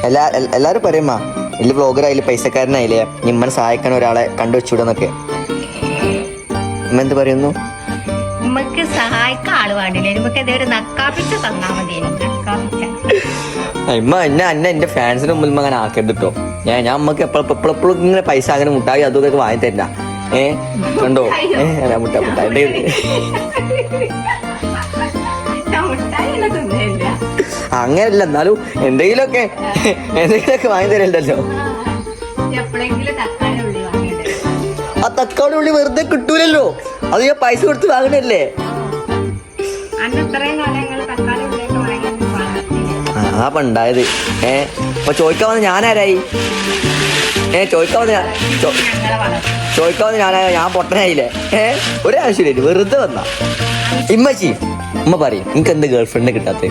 എല്ലാരും പറയുമ്പ വലിയ ബ്ലോഗറായാലും പൈസക്കാരനായില്ലേ നിമ്മനെ സഹായിക്കാൻ ഒരാളെ കണ്ടുവെച്ചൂടെന്നൊക്കെ. ഉമ്മ എന്ത് പറയുന്നു? നമുക്ക് സഹായിക്കാൻ ആള് വേണ്ടില്ല, നമുക്ക് ഒരു നക്കാപ്പിച്ച തന്നാ മതി. ഇമ്മ എന്നെ എന്റെ ഫാൻസിന് മുമ്പിൽ അങ്ങനെ ആക്കരുത് കേട്ടോ. ഞാൻ അമ്മക്ക് എപ്പോഴും ഇങ്ങനെ പൈസ അങ്ങനെ മുട്ടായി അതൊക്കെ വാങ്ങി തരുന്ന. കണ്ടോ മുട്ടായി അങ്ങനല്ല, എന്നാലും എന്തെങ്കിലുമൊക്കെ വാങ്ങി തരണ്ടല്ലോ. ആ തക്കാളി ഉള്ളി വെറുതെ കിട്ടൂലല്ലോ, അത് ഞാൻ പൈസ കൊടുത്ത് വാങ്ങണല്ലേ. ആ പണ്ടായത്. അപ്പൊ ചോദിക്കാൻ വന്ന ഞാനാരായി? ചോദിക്കാൻ വന്ന ഞാനായ ഞാൻ പൊട്ടനായില്ലേ? ഒരാവശ്യമില്ല, വെറുതെ വന്ന. ഇമ്മച്ചി ഉമ്മ പറയും എനിക്ക് എന്ത് ഗേൾഫ്രണ്ട് കിട്ടാത്ത?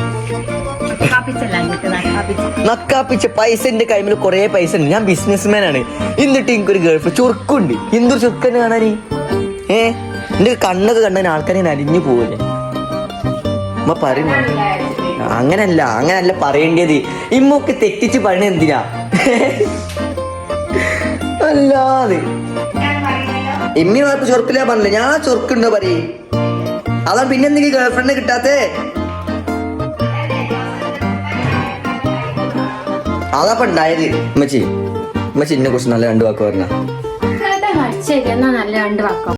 നക്കാപ്പിച്ച പൈസ എന്റെ കൈമിൽ കൊറേ പൈസ ഉണ്ട്, ഞാൻ ബിസിനസ്മാൻ ആണ്. എന്നിട്ട് എനിക്കൊരു ഗേൾഫ്രണ്ട് ചുരുക്കുണ്ട്. എന്തൊരു ചുരുക്കന്നെ കാണാന്. എന്റെ കണ്ണൊക്കെ കണ്ടാൽ ആൾക്കാരെ അലിഞ്ഞു പോവില്ലേ? ഉമ്മ പറയും അങ്ങനല്ല പറയേണ്ടത്. ഇമ്മൊക്കെ തെറ്റിച്ച് പറയണ എന്തിനാ? അല്ലാതെ ഇമ്മി മാത്രം ചൊറുക്കില്ല പറഞ്ഞില്ല, ഞാൻ ചൊറുക്കുണ്ടോ പറയേ. അതാ പിന്നെ എന്തെങ്കിലും ഗേൾഫ്രണ്ട് കിട്ടാത്തേ? അതാ ഉണ്ടായത്. ഉമ്മച്ചി എന്നെ കുറിച്ച് നല്ല 2 വാക്ക് പറഞ്ഞ. ശരി, എന്നാ നല്ല 2 വാക്കോ.